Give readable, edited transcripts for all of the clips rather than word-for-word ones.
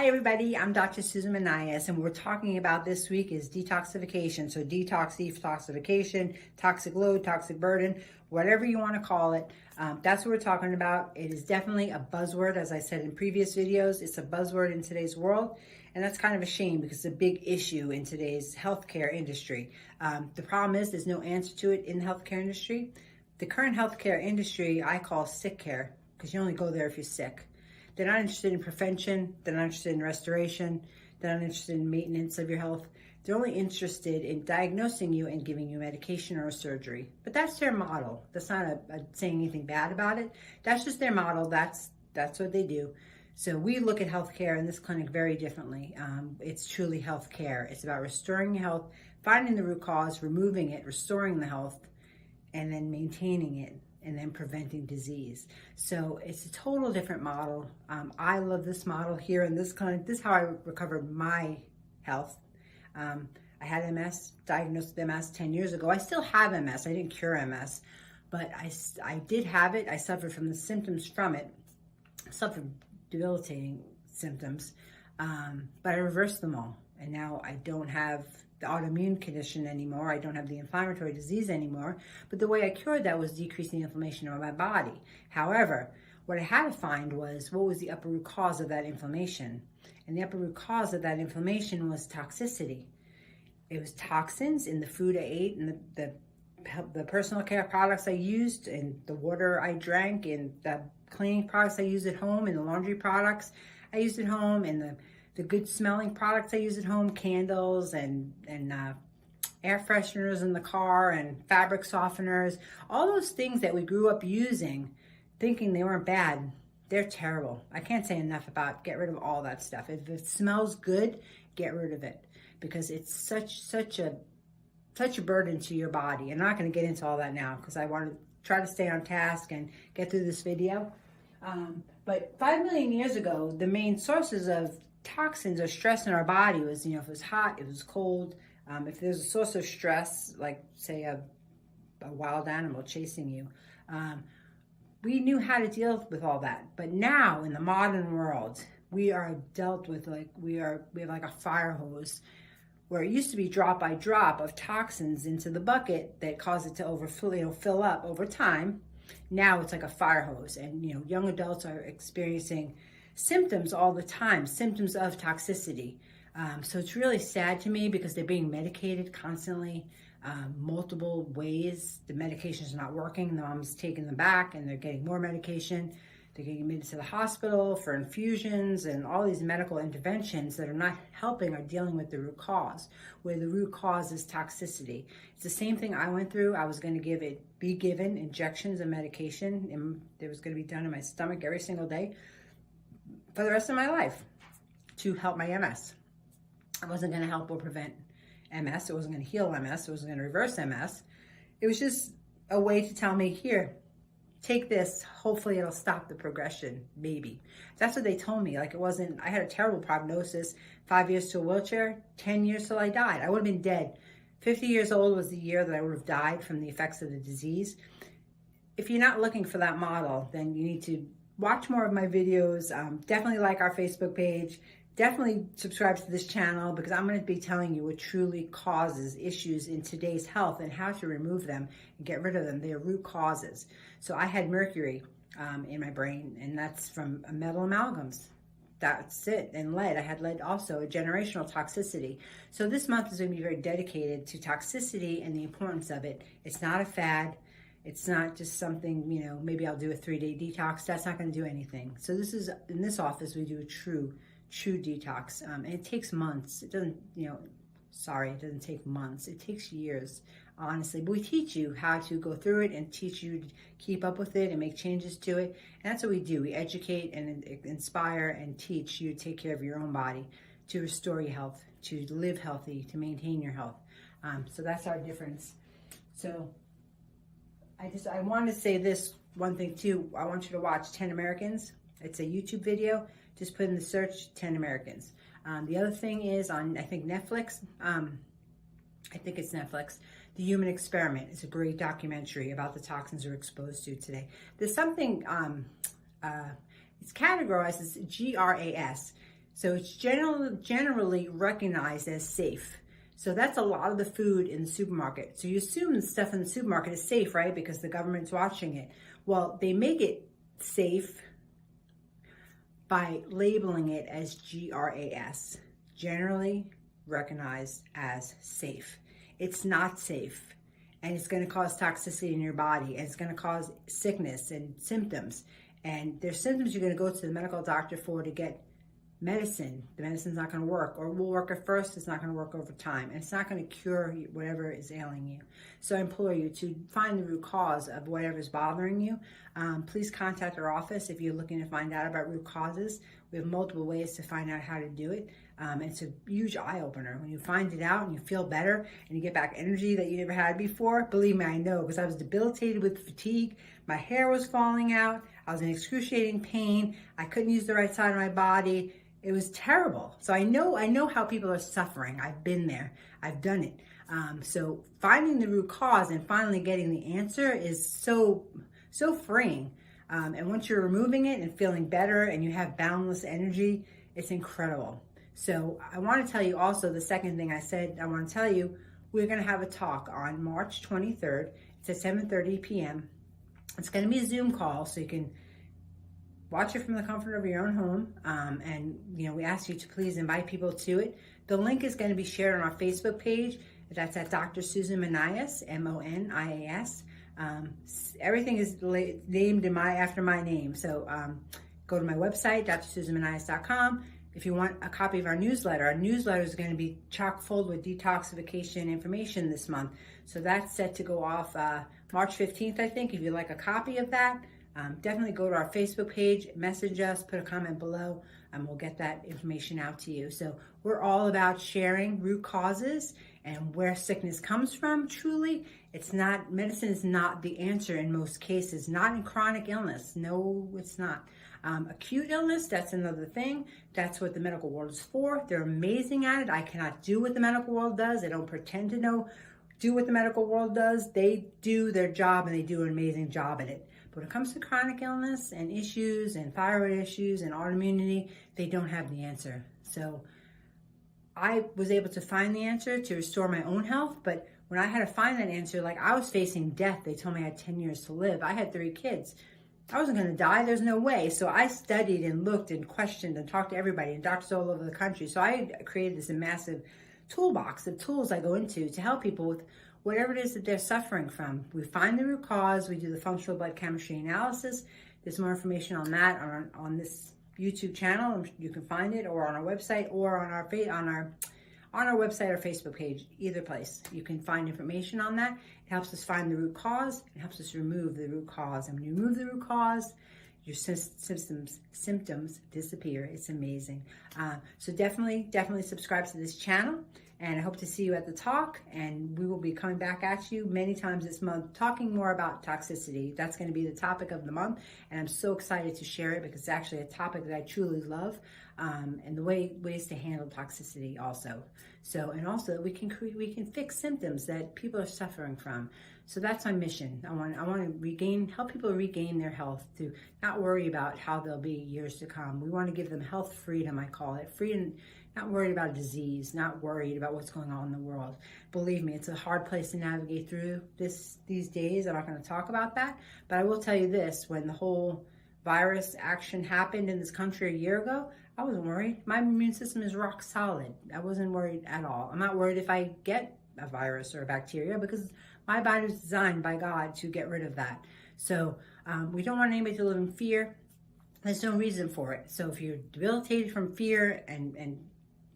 Hi everybody, I'm Dr. Susan Monias, and what we're talking about this week is detoxification. So detox, detoxification, toxic load, toxic burden, whatever you want to call it. That's what we're talking about. It is definitely a buzzword, as I said in previous videos. It's a buzzword in today's world, and that's kind of a shame because it's a big issue in today's healthcare industry. The problem is there's no answer to it in the healthcare industry. The current healthcare industry I call sick care, because you only go there if you're sick. They're not interested in prevention. They're not interested in restoration. They're not interested in maintenance of your health. They're only interested in diagnosing you and giving you medication or a surgery. But that's their model. That's not saying anything bad about it. That's just their model. That's what they do. So we look at healthcare in this clinic very differently. It's truly healthcare. It's about restoring your health, finding the root cause, removing it, restoring the health, and then maintaining it, and then preventing disease. So it's a total different model. I love this model here in this clinic. This is how I recovered my health. I had MS, diagnosed with MS 10 years ago. I still have MS. I didn't cure MS, but I did have it. I suffered from the symptoms from it. I suffered debilitating symptoms, but I reversed them all. And now I don't have the autoimmune condition anymore. I don't have the inflammatory disease anymore. But the way I cured that was decreasing the inflammation of my body. However, what I had to find was what was the upper root cause of that inflammation. And the upper root cause of that inflammation was toxicity. It was toxins in the food I ate and the personal care products I used and the water I drank and the cleaning products I used at home and the laundry products I used at home and the good smelling products I use at home, candles and air fresheners in the car and fabric softeners, all those things that we grew up using, thinking they weren't bad, they're terrible. I can't say enough about get rid of all that stuff. If it smells good, get rid of it because it's such a burden to your body. And I'm not going to get into all that now because I want to try to stay on task and get through this video. But 5 million years ago, the main sources of toxins or stress in our body was, if it was hot, if it was cold, if there's a source of stress, like say a wild animal chasing you, we knew how to deal with all that. But now in the modern world, we are dealt with we have like a fire hose where it used to be drop by drop of toxins into the bucket that caused it to overflow, fill up over time. Now it's like a fire hose, and young adults are experiencing symptoms all the time, symptoms of toxicity. So it's really sad to me because they're being medicated constantly, multiple ways. The medication's not working. The mom's taking them back and they're getting more medication. They're getting admitted to the hospital for infusions and all these medical interventions that are not helping or dealing with the root cause, where the root cause is toxicity. It's the same thing I went through. I was going to be given injections of medication, and it was going to be done in my stomach every single day for the rest of my life to help my MS. It wasn't going to help or prevent MS. It wasn't going to heal MS. It wasn't going to reverse MS. It was just a way to tell me, here, take this. Hopefully it'll stop the progression, maybe. That's what they told me. Like, it wasn't, I had a terrible prognosis, 5 years to a wheelchair, 10 years till I died. I would have been dead. 50 years old was the year that I would have died from the effects of the disease. If you're not looking for that model, then you need to watch more of my videos. Definitely like our Facebook page. Definitely subscribe to this channel because I'm going to be telling you what truly causes issues in today's health and how to remove them and get rid of them. They are root causes. So I had mercury in my brain, and that's from metal amalgams. That's it. And lead. I had lead also, a generational toxicity. So this month is going to be very dedicated to toxicity and the importance of it. It's not a fad. It's not just something, maybe I'll do a 3-day detox. That's not going to do anything. So this is, in this office, we do a true detox. And it takes months. It doesn't, it doesn't take months. It takes years, honestly. But we teach you how to go through it and teach you to keep up with it and make changes to it. And that's what we do. We educate and inspire and teach you to take care of your own body, to restore your health, to live healthy, to maintain your health. So that's our difference. So I want to say this one thing too. I want you to watch 10 Americans. It's a YouTube video. Just put in the search 10 Americans. The other thing is on, I think, Netflix. I think it's Netflix. The Human Experiment is a great documentary about the toxins we're exposed to today. There's something, it's categorized as GRAS, So it's generally recognized as safe. So that's a lot of the food in the supermarket. So you assume the stuff in the supermarket is safe, right? Because the government's watching it. Well, they make it safe by labeling it as GRAS, generally recognized as safe. It's not safe, and it's going to cause toxicity in your body, and it's going to cause sickness and symptoms. And there's symptoms you're going to go to the medical doctor for to get medicine. The medicine's not going to work, or will work at first. It's not going to work over time, and it's not going to cure whatever is ailing you. So I implore you to find the root cause of whatever's bothering you. Please contact our office if you're looking to find out about root causes. We have multiple ways to find out how to do it. And it's a huge eye-opener. When you find it out and you feel better and you get back energy that you never had before, believe me, I know, because I was debilitated with fatigue. My hair was falling out. I was in excruciating pain. I couldn't use the right side of my body. It was terrible. So I know how people are suffering. I've been there. I've done it. So finding the root cause and finally getting the answer is so freeing. And once you're removing it and feeling better and you have boundless energy, it's incredible. So I want to tell you also, the second thing I said, I want to tell you, we're going to have a talk on March 23rd. It's at 7:30 p.m. It's going to be a Zoom call, so you can watch it from the comfort of your own home. And, we ask you to please invite people to it. The link is going to be shared on our Facebook page. That's at Dr. Susan Monias, Monias. Everything is named after my name. So go to my website, drsusanmonias.com. If you want a copy of our newsletter is going to be chock full with detoxification information this month. So that's set to go off March 15th, I think. If you'd like a copy of that, definitely go to our Facebook page, message us, put a comment below, and we'll get that information out to you. So we're all about sharing root causes and where sickness comes from. Truly, medicine is not the answer in most cases, not in chronic illness. No, it's not. Acute illness, that's another thing. That's what the medical world is for. They're amazing at it. I cannot do what the medical world does. I don't pretend to do what the medical world does. They do their job, and they do an amazing job at it. But when it comes to chronic illness and issues and thyroid issues and autoimmunity, they don't have the answer. So I was able to find the answer to restore my own health, but when I had to find that answer, like I was facing death. They told me I had 10 years to live. I had 3 kids. I wasn't going to die. There's no way. So I studied and looked and questioned and talked to everybody and doctors all over the country. So I created this massive toolbox of tools I go into to help people with whatever it is that they're suffering from. We find the root cause. We do the functional blood chemistry analysis. There's more information on that on this YouTube channel. You can find it, or on our website, or on our website or Facebook page. Either place, you can find information on that. It helps us find the root cause. It helps us remove the root cause. And when you remove the root cause, your symptoms disappear. It's amazing. So definitely subscribe to this channel. And I hope to see you at the talk. And we will be coming back at you many times this month, talking more about toxicity. That's going to be the topic of the month. And I'm so excited to share it because it's actually a topic that I truly love. And the ways to handle toxicity also. So, and also we can fix symptoms that people are suffering from. So that's my mission. I want to help people regain their health, to not worry about how they'll be years to come. We want to give them health freedom, I call it. Freedom, not worried about disease, not worried about what's going on in the world. Believe me, it's a hard place to navigate through these days. I'm not going to talk about that, but I will tell you this: when the whole virus action happened in this country a year ago, I wasn't worried. My immune system is rock solid. I wasn't worried at all. I'm not worried if I get a virus or a bacteria, because my body was designed by God to get rid of that. So we don't want anybody to live in fear. There's no reason for it. So if you're debilitated from fear, and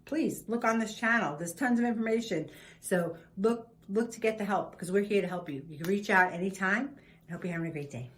please look on this channel. There's tons of information. So look to get the help, because we're here to help you. You can reach out anytime. I hope you're having a great day.